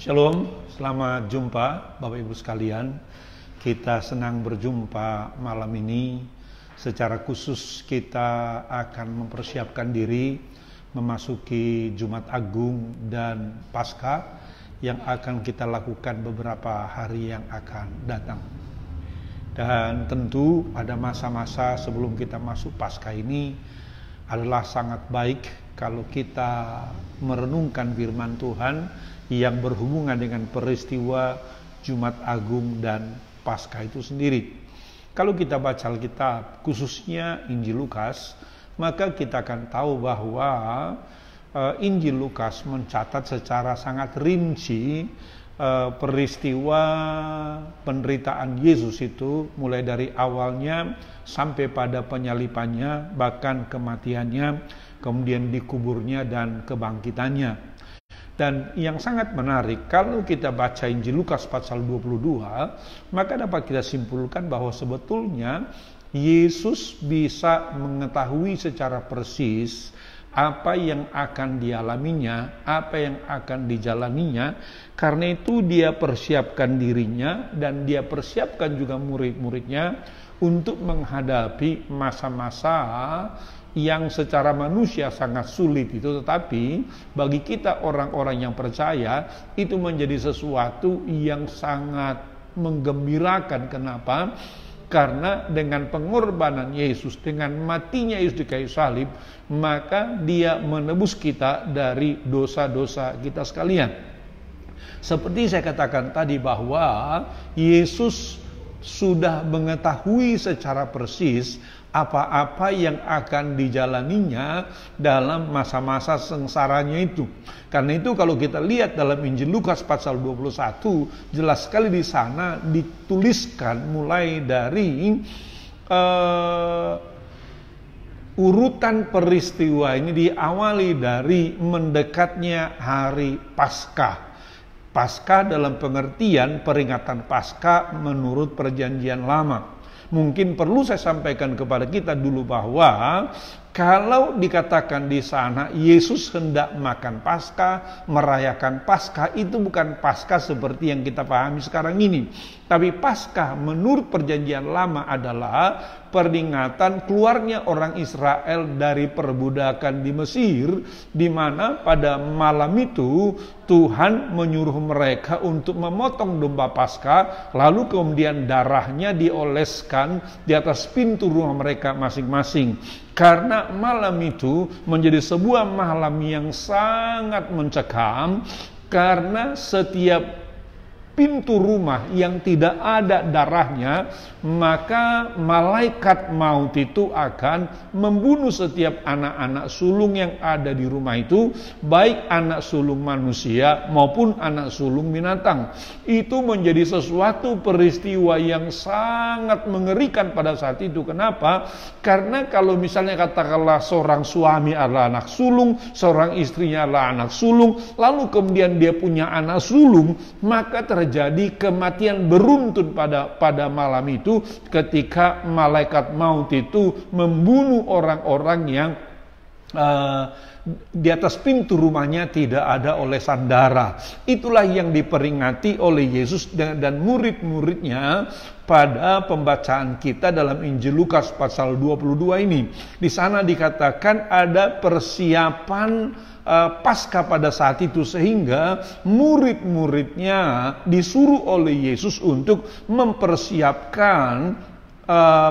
Shalom, selamat jumpa Bapak Ibu sekalian. Kita senang berjumpa malam ini. Secara khusus kita akan mempersiapkan diri memasuki Jumat Agung dan Paskah yang akan kita lakukan beberapa hari yang akan datang. Dan tentu pada masa-masa sebelum kita masuk Paskah ini adalah sangat baik kalau kita merenungkan firman Tuhan yang berhubungan dengan peristiwa Jumat Agung dan Paskah itu sendiri. Kalau kita baca Alkitab, khususnya Injil Lukas, maka kita akan tahu bahwa Injil Lukas mencatat secara sangat rinci peristiwa penderitaan Yesus itu, mulai dari awalnya sampai pada penyalibannya, bahkan kematiannya, kemudian dikuburnya dan kebangkitannya. Dan yang sangat menarik, kalau kita baca Injil Lukas pasal 22, maka dapat kita simpulkan bahwa sebetulnya Yesus bisa mengetahui secara persis apa yang akan dialaminya, apa yang akan dijalaninya. Karena itu dia persiapkan dirinya dan dia persiapkan juga murid-muridnya untuk menghadapi masa-masa yang secara manusia sangat sulit itu, tetapi bagi kita orang-orang yang percaya itu menjadi sesuatu yang sangat menggembirakan. Kenapa? Karena dengan pengorbanan Yesus, dengan matinya Yesus di kayu salib, maka dia menebus kita dari dosa-dosa kita sekalian. Seperti saya katakan tadi bahwa Yesus sudah mengetahui secara persis apa-apa yang akan dijalaninya dalam masa-masa sengsaranya itu. Karena itu kalau kita lihat dalam Injil Lukas pasal 21, jelas sekali di sana dituliskan mulai dari urutan peristiwa ini diawali dari mendekatnya hari Paskah. Paskah dalam pengertian peringatan Paskah menurut perjanjian lama. Mungkin perlu saya sampaikan kepada kita dulu bahwa kalau dikatakan di sana Yesus hendak makan Paskah, merayakan Paskah, itu bukan Paskah seperti yang kita pahami sekarang ini. Tapi Paskah menurut perjanjian lama adalah peringatan keluarnya orang Israel dari perbudakan di Mesir, di mana pada malam itu Tuhan menyuruh mereka untuk memotong domba Paskah, lalu kemudian darahnya dioleskan di atas pintu rumah mereka masing-masing. Karena malam itu menjadi sebuah malam yang sangat mencekam, karena setiap pintu rumah yang tidak ada darahnya, maka malaikat maut itu akan membunuh setiap anak-anak sulung yang ada di rumah itu, baik anak sulung manusia maupun anak sulung binatang. Itu menjadi sesuatu peristiwa yang sangat mengerikan pada saat itu. Kenapa? Karena kalau misalnya katakanlah seorang suami adalah anak sulung, seorang istrinya adalah anak sulung, lalu kemudian dia punya anak sulung, maka terjadi kematian beruntun pada malam itu ketika malaikat maut itu membunuh orang-orang yang di atas pintu rumahnya tidak ada olesan darah. Itulah yang diperingati oleh Yesus dan murid-muridnya pada pembacaan kita dalam Injil Lukas pasal 22 ini. Di sana dikatakan ada persiapan Paskah pada saat itu, sehingga murid-muridnya disuruh oleh Yesus untuk mempersiapkan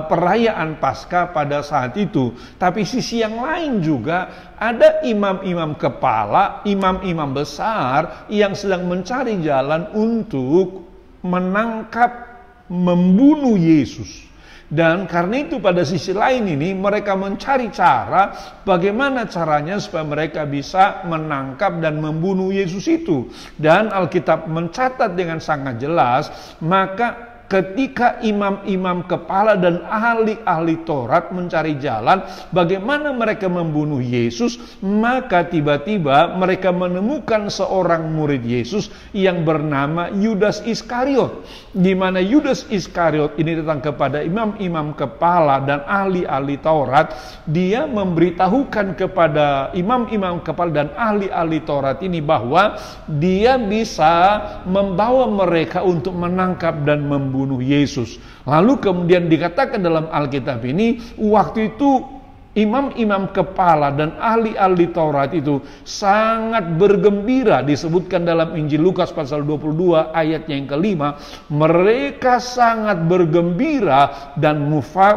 perayaan Paskah pada saat itu. Tapi sisi yang lain juga ada imam-imam kepala, imam-imam besar yang sedang mencari jalan untuk menangkap, membunuh Yesus. Dan karena itu pada sisi lain ini mereka mencari cara bagaimana caranya supaya mereka bisa menangkap dan membunuh Yesus itu. Dan Alkitab mencatat dengan sangat jelas, maka ketika imam-imam kepala dan ahli-ahli Taurat mencari jalan bagaimana mereka membunuh Yesus, maka tiba-tiba mereka menemukan seorang murid Yesus yang bernama Yudas Iskariot, di mana Yudas Iskariot ini datang kepada imam-imam kepala dan ahli-ahli Taurat. Dia memberitahukan kepada imam-imam kepala dan ahli-ahli Taurat ini bahwa dia bisa membawa mereka untuk menangkap dan membunuh Yesus. Lalu kemudian dikatakan dalam Alkitab ini, waktu itu imam-imam kepala dan ahli-ahli Taurat itu sangat bergembira. Disebutkan dalam Injil Lukas pasal 22 ayatnya yang kelima, mereka sangat bergembira dan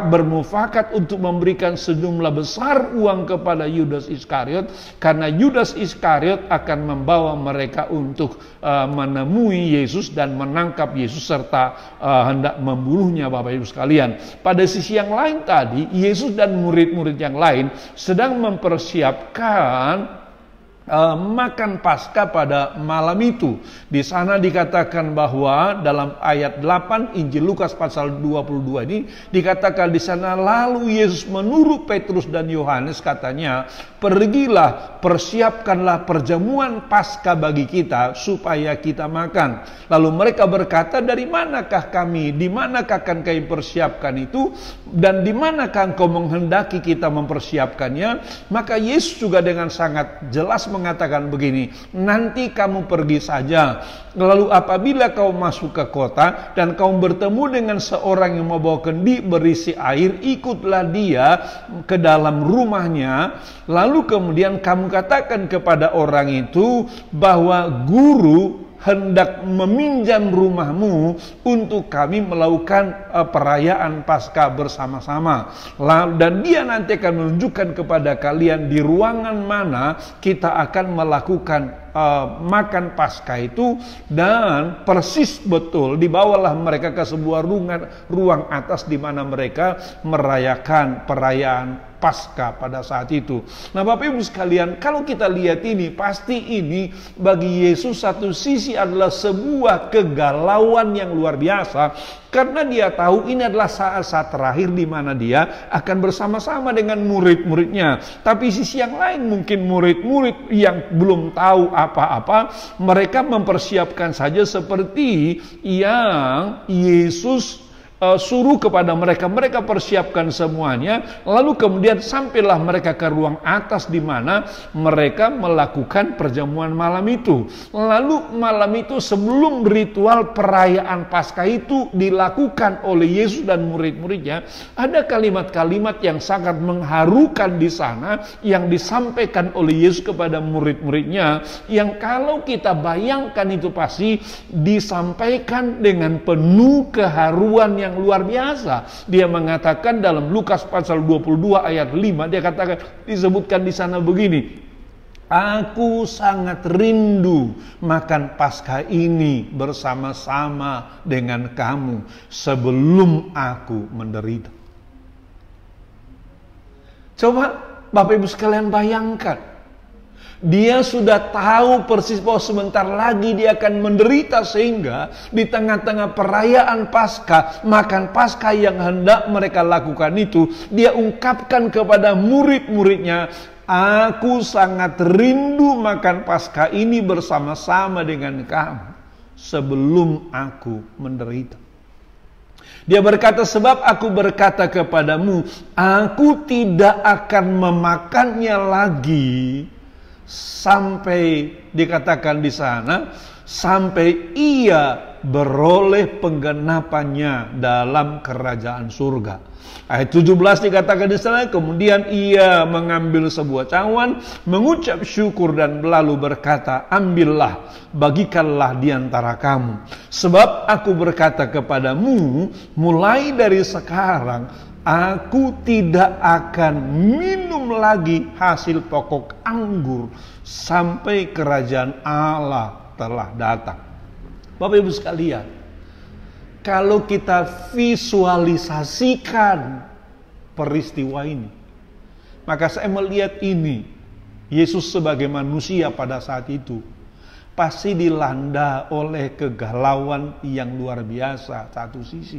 bermufakat untuk memberikan sejumlah besar uang kepada Yudas Iskariot, karena Yudas Iskariot akan membawa mereka untuk menemui Yesus dan menangkap Yesus serta hendak membunuhnya. Bapak Ibu sekalian, pada sisi yang lain tadi Yesus dan murid-murid yang lain sedang mempersiapkan makan Paskah pada malam itu. Di sana dikatakan bahwa dalam ayat 8 Injil Lukas pasal 22 ini dikatakan di sana, lalu Yesus menyuruh Petrus dan Yohanes, katanya, pergilah, persiapkanlah perjamuan Paskah bagi kita supaya kita makan. Lalu mereka berkata, dari manakah kami, di manakah akan kami persiapkan itu, dan di manakah engkau menghendaki kita mempersiapkannya? Maka Yesus juga dengan sangat jelas mengatakan begini, nanti kamu pergi saja, lalu apabila kau masuk ke kota dan kau bertemu dengan seorang yang membawa kendi berisi air, ikutlah dia ke dalam rumahnya, lalu kemudian kamu katakan kepada orang itu bahwa guru hendak meminjam rumahmu untuk kami melakukan perayaan Paskah bersama-sama. Dan dia nanti akan menunjukkan kepada kalian di ruangan mana kita akan melakukan makan Paskah itu, dan persis betul dibawalah mereka ke sebuah ruang atas di mana mereka merayakan perayaan Paskah pada saat itu. Nah, Bapak Ibu sekalian, kalau kita lihat ini, pasti ini bagi Yesus satu sisi adalah sebuah kegalauan yang luar biasa, karena dia tahu ini adalah saat-saat terakhir di mana dia akan bersama-sama dengan murid-muridnya. Tapi sisi yang lain, mungkin murid-murid yang belum tahu apa-apa, mereka mempersiapkan saja seperti yang Yesus suruh kepada mereka. Mereka persiapkan semuanya, lalu kemudian sampailah mereka ke ruang atas di mana mereka melakukan perjamuan malam itu. Lalu malam itu sebelum ritual perayaan Paskah itu dilakukan oleh Yesus dan murid-muridnya, ada kalimat-kalimat yang sangat mengharukan di sana yang disampaikan oleh Yesus kepada murid-muridnya, yang kalau kita bayangkan itu pasti disampaikan dengan penuh keharuan yang luar biasa. Dia mengatakan dalam Lukas pasal 22 ayat 5, dia katakan, disebutkan di sana begini, aku sangat rindu makan Paskah ini bersama-sama dengan kamu sebelum aku menderita. Coba Bapak Ibu sekalian bayangkan, dia sudah tahu persis bahwa sebentar lagi dia akan menderita, sehingga di tengah-tengah perayaan Paskah, makan Paskah yang hendak mereka lakukan itu, dia ungkapkan kepada murid-muridnya, aku sangat rindu makan Paskah ini bersama-sama dengan kamu sebelum aku menderita. Dia berkata, sebab aku berkata kepadamu, aku tidak akan memakannya lagi sampai, dikatakan di sana, sampai ia beroleh penggenapannya dalam kerajaan surga. Ayat 17 dikatakan di sana, kemudian ia mengambil sebuah cawan, mengucap syukur dan lalu berkata, ambillah, bagikanlah di antara kamu. Sebab aku berkata kepadamu, mulai dari sekarang aku tidak akan minum lagi hasil pokok anggur sampai kerajaan Allah telah datang. Bapak Ibu sekalian, kalau kita visualisasikan peristiwa ini, maka saya melihat ini, Yesus sebagai manusia pada saat itu pasti dilanda oleh kegalauan yang luar biasa satu sisi.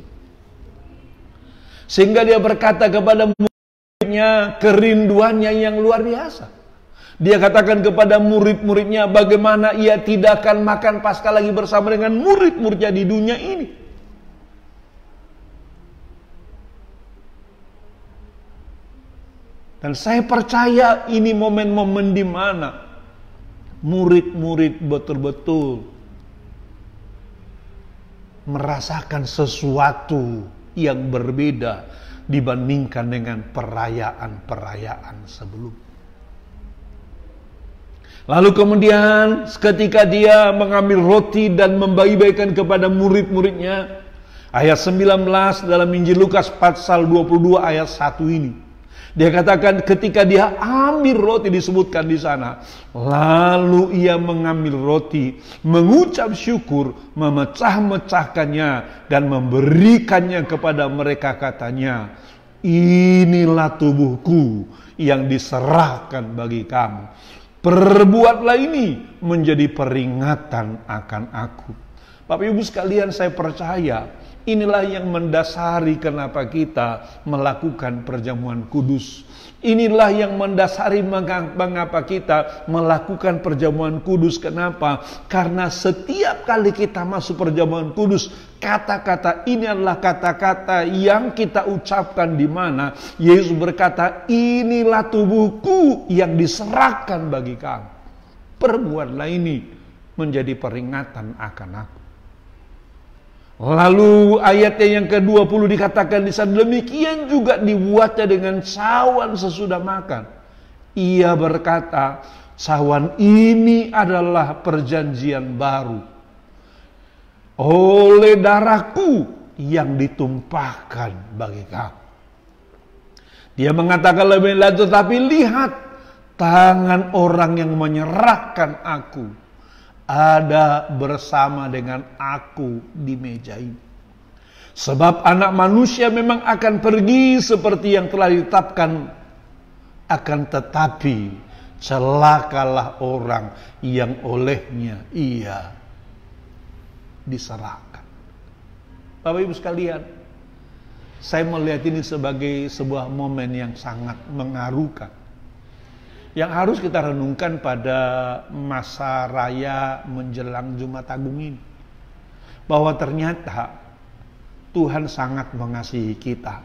Sehingga dia berkata kepada muridnya kerinduannya yang luar biasa. Dia katakan kepada murid-muridnya bagaimana ia tidak akan makan Paskah lagi bersama dengan murid-muridnya di dunia ini. Dan saya percaya ini momen-momen di mana murid-murid betul-betul merasakan sesuatu yang berbeda dibandingkan dengan perayaan-perayaan sebelum. Lalu kemudian ketika dia mengambil roti dan membagi-bagikan kepada murid-muridnya, ayat 19 dalam Injil Lukas pasal 22 ayat 1 ini. Dia katakan ketika dia ambil roti, disebutkan di sana, lalu ia mengambil roti, mengucap syukur, memecah-mecahkannya dan memberikannya kepada mereka, katanya, inilah tubuhku yang diserahkan bagi kamu. Perbuatlah ini menjadi peringatan akan aku. Bapak Ibu sekalian, saya percaya inilah yang mendasari kenapa kita melakukan perjamuan kudus. Inilah yang mendasari mengapa kita melakukan perjamuan kudus. Kenapa? Karena setiap kali kita masuk perjamuan kudus, kata-kata ini adalah kata-kata yang kita ucapkan di mana Yesus berkata, inilah tubuhku yang diserahkan bagi kamu. Perbuatlah ini menjadi peringatan akan aku. Lalu ayatnya yang ke-20 dikatakan di sana, demikian juga dibuatnya dengan cawan sesudah makan. Ia berkata, cawan ini adalah perjanjian baru oleh darahku yang ditumpahkan bagi kamu. Dia mengatakan lebih lanjut, tetapi lihat tangan orang yang menyerahkan aku ada bersama dengan aku di meja ini. Sebab anak manusia memang akan pergi seperti yang telah ditetapkan, akan tetapi celakalah orang yang olehnya ia diserahkan. Bapak Ibu sekalian, saya melihat ini sebagai sebuah momen yang sangat mengharukan, yang harus kita renungkan pada masa raya menjelang Jumat Agung ini. Bahwa ternyata Tuhan sangat mengasihi kita.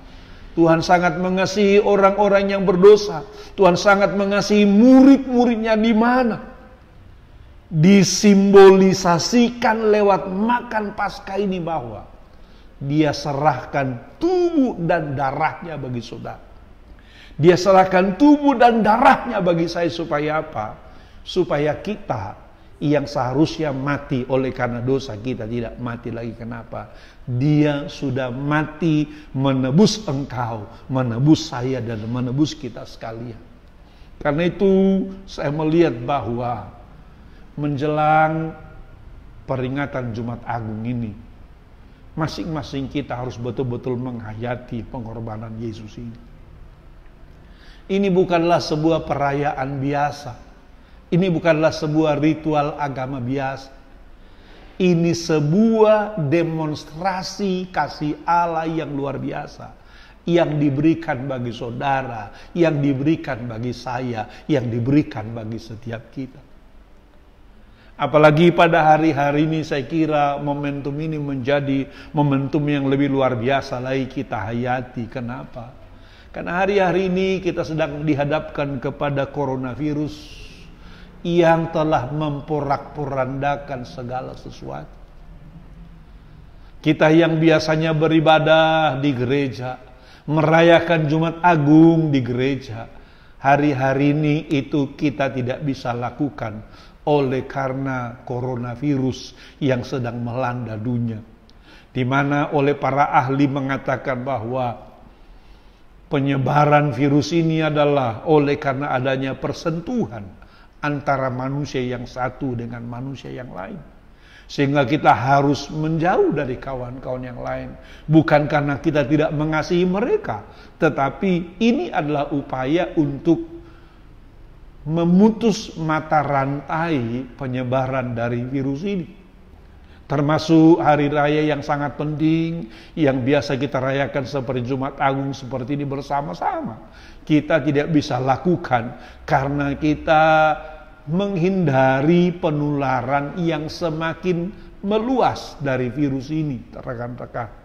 Tuhan sangat mengasihi orang-orang yang berdosa. Tuhan sangat mengasihi murid-muridnya di mana disimbolisasikan lewat makan Paskah ini bahwa dia serahkan tubuh dan darahnya bagi saudara. Dia serahkan tubuh dan darahnya bagi saya supaya apa? Supaya kita yang seharusnya mati oleh karena dosa kita tidak mati lagi. Kenapa? Dia sudah mati menebus engkau, menebus saya dan menebus kita sekalian. Karena itu saya melihat bahwa menjelang peringatan Jumat Agung ini, masing-masing kita harus betul-betul menghayati pengorbanan Yesus ini. Ini bukanlah sebuah perayaan biasa. Ini bukanlah sebuah ritual agama biasa. Ini sebuah demonstrasi kasih Allah yang luar biasa, yang diberikan bagi saudara, yang diberikan bagi saya, yang diberikan bagi setiap kita. Apalagi pada hari-hari ini saya kira momentum ini menjadi momentum yang lebih luar biasa lagi kita hayati. Kenapa? Karena hari-hari ini kita sedang dihadapkan kepada coronavirus yang telah memporak-porandakan segala sesuatu. Kita yang biasanya beribadah di gereja, merayakan Jumat Agung di gereja, hari-hari ini itu kita tidak bisa lakukan oleh karena coronavirus yang sedang melanda dunia. Di mana oleh para ahli mengatakan bahwa penyebaran virus ini adalah oleh karena adanya persentuhan antara manusia yang satu dengan manusia yang lain. Sehingga kita harus menjauh dari kawan-kawan yang lain. Bukan karena kita tidak mengasihi mereka, tetapi ini adalah upaya untuk memutus mata rantai penyebaran dari virus ini. Termasuk hari raya yang sangat penting, yang biasa kita rayakan seperti Jumat Agung seperti ini bersama-sama. Kita tidak bisa lakukan karena kita menghindari penularan yang semakin meluas dari virus ini, rekan-rekan.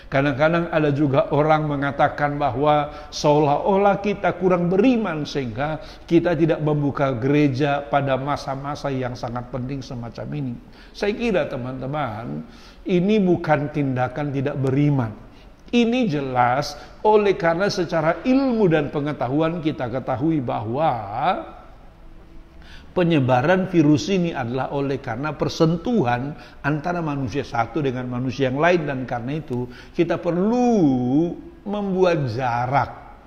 Kadang-kadang ada juga orang mengatakan bahwa seolah-olah kita kurang beriman sehingga kita tidak membuka gereja pada masa-masa yang sangat penting semacam ini. Saya kira teman-teman, ini bukan tindakan tidak beriman. Ini jelas oleh karena secara ilmu dan pengetahuan kita ketahui bahwa penyebaran virus ini adalah oleh karena persentuhan antara manusia satu dengan manusia yang lain, dan karena itu kita perlu membuat jarak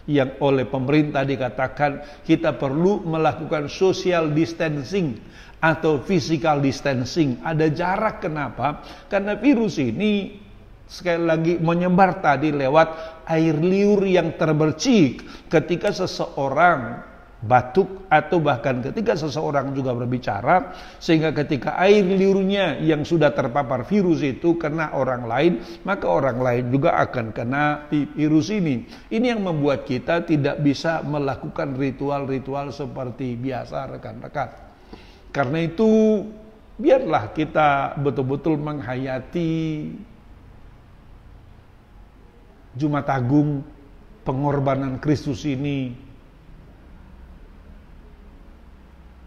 yang oleh pemerintah dikatakan kita perlu melakukan social distancing atau physical distancing. Ada jarak, kenapa? Karena virus ini sekali lagi menyebar tadi lewat air liur yang terbercik ketika seseorang batuk atau bahkan ketika seseorang juga berbicara, sehingga ketika air liurnya yang sudah terpapar virus itu kena orang lain, maka orang lain juga akan kena virus ini. Ini yang membuat kita tidak bisa melakukan ritual-ritual seperti biasa, rekan-rekan. Karena itu biarlah kita betul-betul menghayati Jumat Agung pengorbanan Kristus ini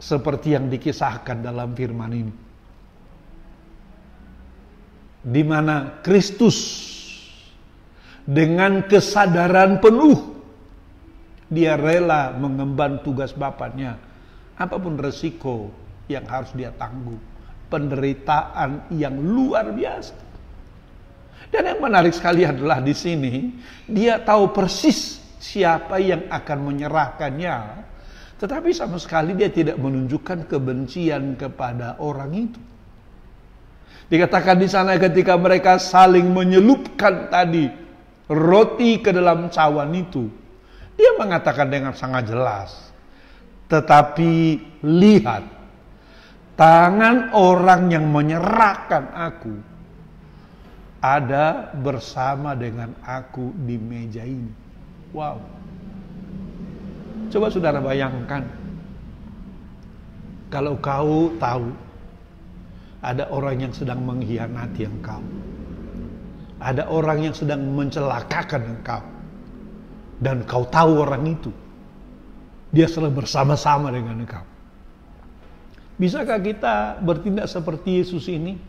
seperti yang dikisahkan dalam firman ini, di mana Kristus dengan kesadaran penuh dia rela mengemban tugas Bapaknya, apapun resiko yang harus dia tanggung, penderitaan yang luar biasa. Dan yang menarik sekali adalah di sini dia tahu persis siapa yang akan menyerahkannya. Tetapi sama sekali dia tidak menunjukkan kebencian kepada orang itu. Dikatakan di sana ketika mereka saling menyelupkan tadi roti ke dalam cawan itu, dia mengatakan dengan sangat jelas, tetapi lihat, tangan orang yang menyerahkan aku ada bersama dengan aku di meja ini. Wow. Coba saudara bayangkan, kalau kau tahu ada orang yang sedang mengkhianati engkau, ada orang yang sedang mencelakakan engkau, dan kau tahu orang itu, dia sedang bersama-sama dengan engkau. Bisakah kita bertindak seperti Yesus ini?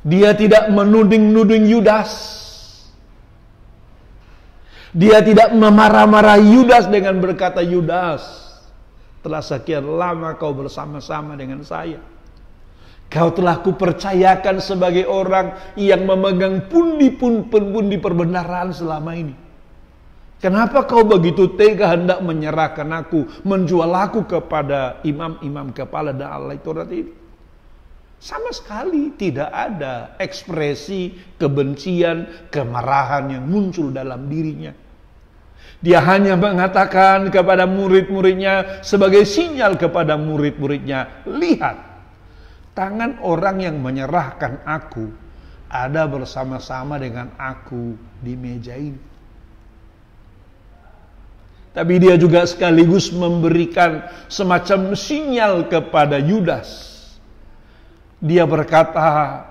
Dia tidak menuding-nuding Yudas. Dia tidak memarah-marah Yudas dengan berkata, Yudas, telah sekian lama kau bersama-sama dengan saya. Kau telah kupercayakan sebagai orang yang memegang pundi-pundi perbenaran selama ini. Kenapa kau begitu tega hendak menyerahkan aku, menjual aku kepada imam-imam kepala dan ahli Taurat ini? Sama sekali tidak ada ekspresi kebencian, kemarahan yang muncul dalam dirinya. Dia hanya mengatakan kepada murid-muridnya sebagai sinyal kepada murid-muridnya, lihat, tangan orang yang menyerahkan aku ada bersama-sama dengan aku di meja ini. Tapi dia juga sekaligus memberikan semacam sinyal kepada Yudas. Dia berkata,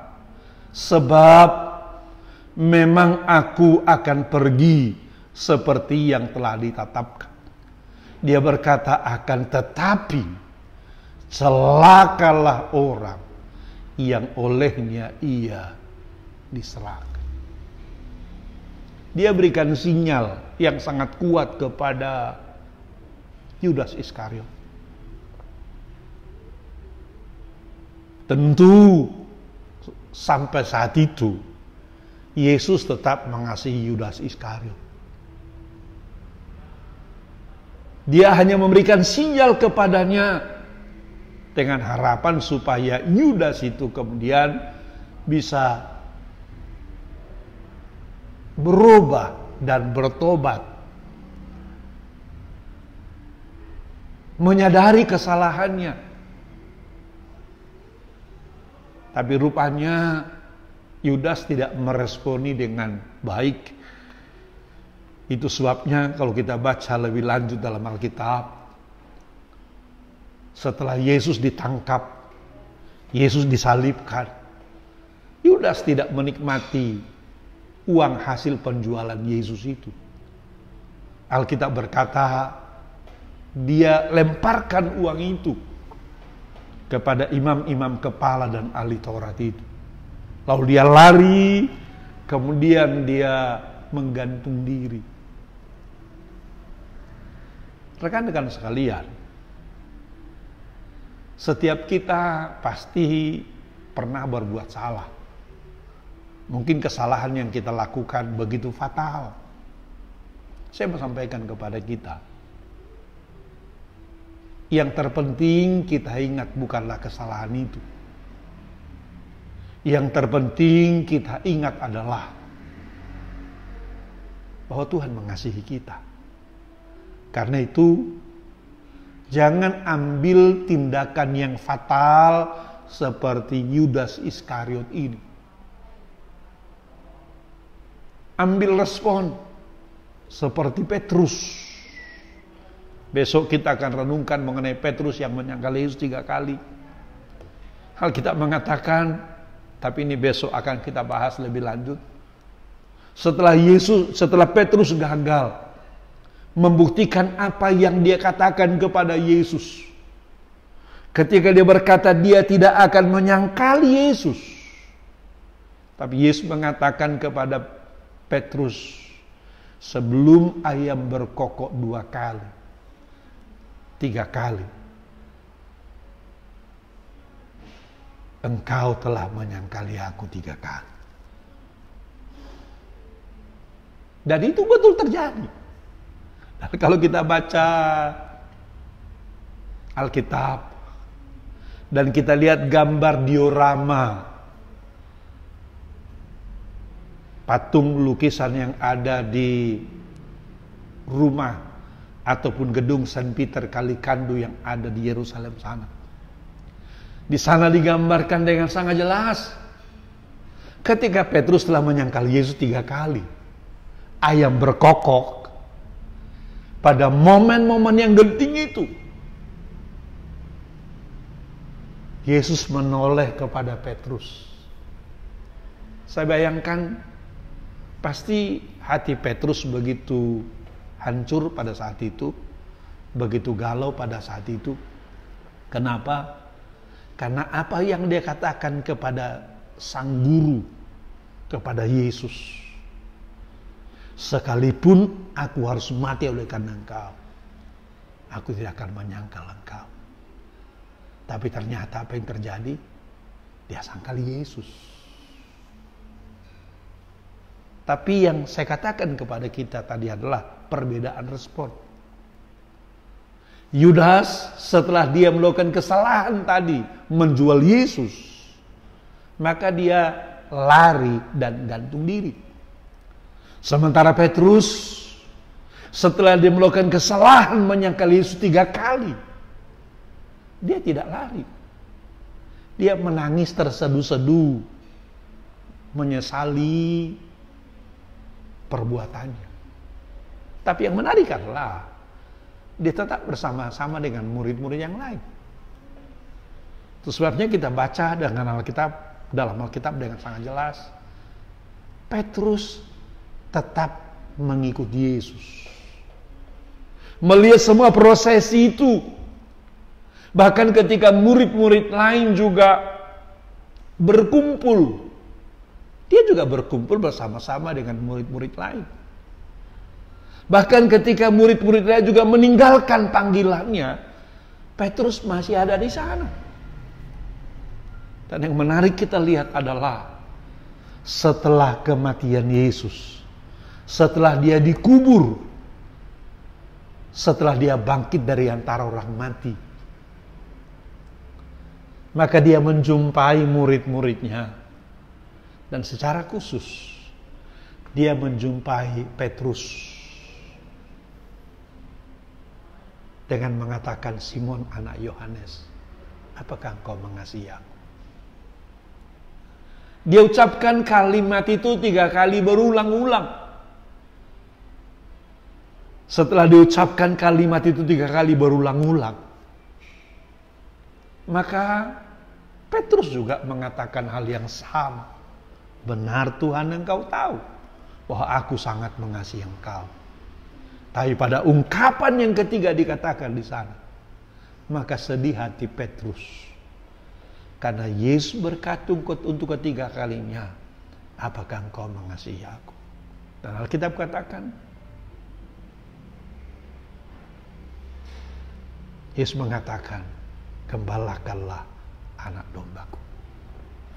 sebab memang aku akan pergi seperti yang telah ditetapkan. Dia berkata, akan tetapi celakalah orang yang olehnya ia diserahkan. Dia berikan sinyal yang sangat kuat kepada Yudas Iskariot. Tentu sampai saat itu Yesus tetap mengasihi Yudas Iskariot. Dia hanya memberikan sinyal kepadanya dengan harapan supaya Yudas itu kemudian bisa berubah dan bertobat. menyadari kesalahannya. Tapi rupanya Yudas tidak meresponi dengan baik. Itu sebabnya kalau kita baca lebih lanjut dalam Alkitab, setelah Yesus ditangkap, Yesus disalibkan, Yudas tidak menikmati uang hasil penjualan Yesus itu. Alkitab berkata, dia lemparkan uang itu kepada imam-imam kepala dan ahli Taurat itu. Lalu dia lari, kemudian dia menggantung diri. Rekan-rekan sekalian, setiap kita pasti pernah berbuat salah. Mungkin kesalahan yang kita lakukan begitu fatal. Saya mau sampaikan kepada kita, yang terpenting kita ingat bukanlah kesalahan itu. Yang terpenting kita ingat adalah bahwa Tuhan mengasihi kita. Karena itu, jangan ambil tindakan yang fatal seperti Yudas Iskariot ini. Ambil respon seperti Petrus. Besok kita akan renungkan mengenai Petrus yang menyangkal Yesus 3 kali. Alkitab mengatakan, tapi ini besok akan kita bahas lebih lanjut. Setelah Petrus gagal membuktikan apa yang dia katakan kepada Yesus, ketika dia berkata dia tidak akan menyangkali Yesus, tapi Yesus mengatakan kepada Petrus, sebelum ayam berkokok 2 kali, 3 kali, engkau telah menyangkali aku 3 kali. Dan itu betul terjadi. Dan kalau kita baca Alkitab dan kita lihat gambar diorama, patung lukisan yang ada di rumah ataupun gedung Saint Peter Kalikandu yang ada di Yerusalem sana. Di sana digambarkan dengan sangat jelas ketika Petrus telah menyangkal Yesus 3 kali, ayam berkokok. Pada momen-momen yang genting itu, Yesus menoleh kepada Petrus. Saya bayangkan pasti hati Petrus begitu hancur pada saat itu, begitu galau pada saat itu. Kenapa? Karena apa yang dia katakan kepada sang guru, kepada Yesus, sekalipun aku harus mati oleh karena engkau, aku tidak akan menyangkal engkau. Tapi ternyata apa yang terjadi? Dia sangkal Yesus. Tapi yang saya katakan kepada kita tadi adalah perbedaan respon. Yudas setelah dia melakukan kesalahan tadi, menjual Yesus, maka dia lari dan gantung diri. Sementara Petrus setelah dia melakukan kesalahan menyangkal Yesus 3 kali, dia tidak lari. Dia menangis terseduh-seduh, menyesali perbuatannya. Tapi yang menarik adalah dia tetap bersama-sama dengan murid-murid yang lain. Itu sebabnya kita baca dengan dalam Alkitab dengan sangat jelas, Petrus tetap mengikuti Yesus. Melihat semua prosesi itu. Bahkan ketika murid-murid lain juga berkumpul, dia juga berkumpul bersama-sama dengan murid-murid lain. Bahkan ketika murid-murid lain juga meninggalkan panggilannya, Petrus masih ada di sana. Dan yang menarik kita lihat adalah setelah kematian Yesus, setelah dia dikubur, setelah dia bangkit dari antara orang mati, maka dia menjumpai murid-muridnya. Dan secara khusus dia menjumpai Petrus. dengan mengatakan, Simon anak Yohanes, apakah engkau mengasihi aku? Dia ucapkan kalimat itu 3 kali berulang-ulang. Setelah diucapkan kalimat itu 3 kali berulang-ulang, maka Petrus juga mengatakan hal yang sama. Benar Tuhan, engkau tahu bahwa aku sangat mengasihi engkau. Tapi pada ungkapan yang ketiga dikatakan di sana, maka sedih hati Petrus. Karena Yesus berkata untuk ketiga kalinya, apakah engkau mengasihi aku? Dan Alkitab katakan, Yesus mengatakan, gembalakanlah anak dombaku.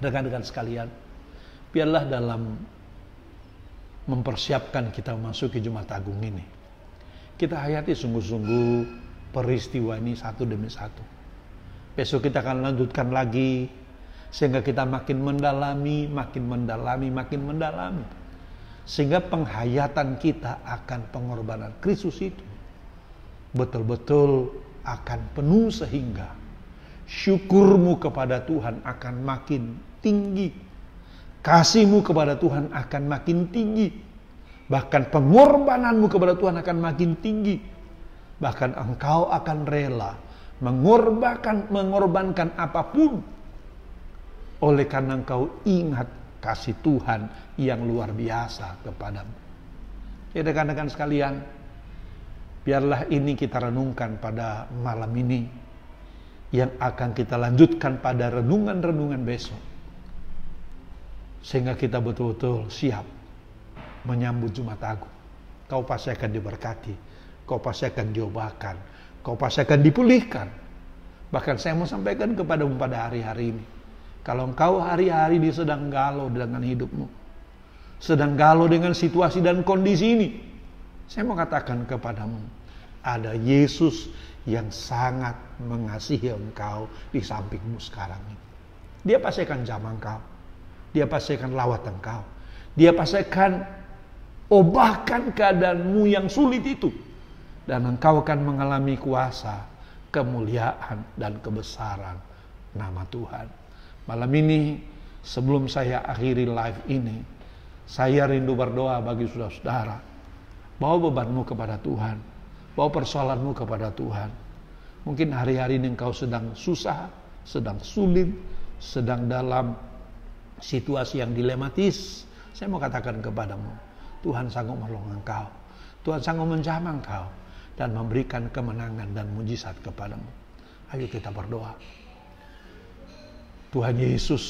Rekan-rekan sekalian, biarlah dalam mempersiapkan kita memasuki Jumat Agung ini, kita hayati sungguh-sungguh peristiwa ini satu demi satu. Besok kita akan lanjutkan lagi, sehingga kita makin mendalami. Sehingga penghayatan kita akan pengorbanan Kristus itu betul-betul akan penuh, sehingga syukurmu kepada Tuhan akan makin tinggi. Kasihmu kepada Tuhan akan makin tinggi. Bahkan pengorbananmu kepada Tuhan akan makin tinggi. Bahkan engkau akan rela mengorbankan apapun, oleh karena engkau ingat kasih Tuhan yang luar biasa kepadamu. Jadi rekan-rekan sekalian, biarlah ini kita renungkan pada malam ini, yang akan kita lanjutkan pada renungan-renungan besok, sehingga kita betul-betul siap menyambut Jumat Agung. Kau pasti akan diberkati, kau pasti akan diobatkan, kau pasti akan dipulihkan. Bahkan saya mau sampaikan kepadamu pada hari-hari ini, kalau engkau hari-hari ini sedang galau dengan hidupmu, sedang galau dengan situasi dan kondisi ini, saya mau katakan kepadamu, ada Yesus yang sangat mengasihi engkau di sampingmu sekarang ini. Dia pasti akan jamah engkau, dia pasti akan lawat engkau, dia pasti akan ubahkan keadaanmu yang sulit itu, dan engkau akan mengalami kuasa, kemuliaan, dan kebesaran nama Tuhan. Malam ini, sebelum saya akhiri live ini, saya rindu berdoa bagi saudara-saudara. Bawa bebanmu kepada Tuhan, bawa persoalanmu kepada Tuhan. Mungkin hari-hari ini engkau sedang susah, sedang sulit, sedang dalam situasi yang dilematis. Saya mau katakan kepadamu, Tuhan sanggup menolong engkau, Tuhan sanggup menjamah engkau, dan memberikan kemenangan dan mujizat kepadamu. Ayo kita berdoa. Tuhan Yesus,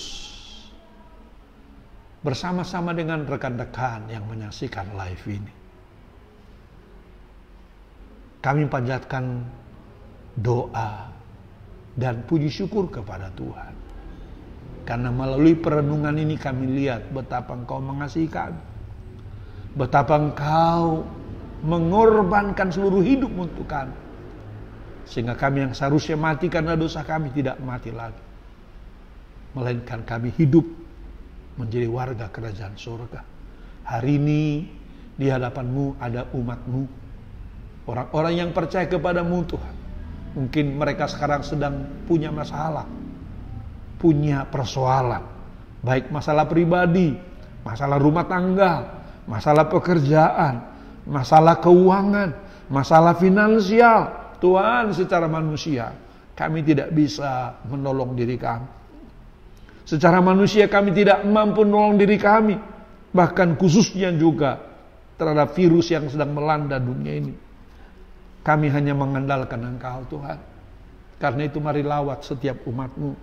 bersama-sama dengan rekan-rekan yang menyaksikan live ini, kami panjatkan doa dan puji syukur kepada Tuhan. Karena melalui perenungan ini kami lihat betapa Engkau mengasihi kami, betapa Engkau mengorbankan seluruh hidup untuk kami, sehingga kami yang seharusnya mati karena dosa kami tidak mati lagi, melainkan kami hidup menjadi warga kerajaan surga. Hari ini di hadapan-Mu ada umat-Mu, orang-orang yang percaya kepada-Mu Tuhan. Mungkin mereka sekarang sedang punya masalah, punya persoalan, baik masalah pribadi, masalah rumah tangga, masalah pekerjaan, masalah keuangan, masalah finansial. Tuhan, secara manusia kami tidak bisa menolong diri kami. Secara manusia kami tidak mampu menolong diri kami, bahkan khususnya juga terhadap virus yang sedang melanda dunia ini. Kami hanya mengandalkan Engkau Tuhan. Karena itu mari lawat setiap umat-Mu,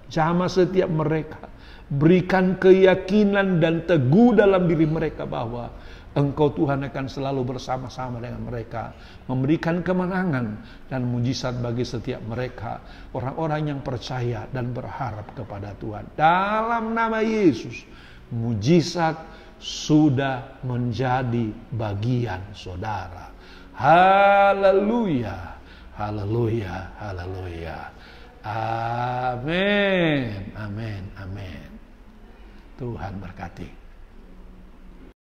jamah setiap mereka, berikan keyakinan dan teguh dalam diri mereka bahwa Engkau Tuhan akan selalu bersama-sama dengan mereka, memberikan kemenangan dan mujizat bagi setiap mereka, orang-orang yang percaya dan berharap kepada Tuhan. Dalam nama Yesus, mujizat sudah menjadi bagian saudara. Haleluya, haleluya, haleluya. Amin, amin, amin. Tuhan berkati.